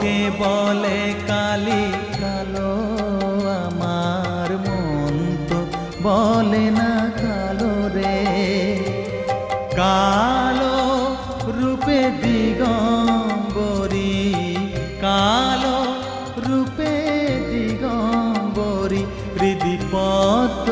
লোকে বলে কালি কালো, আমার মন তো বলে না কালো রে। কালো রূপে দিগম্বরী, কালো রূপে দিগম্বরী, হৃদি পদ্ম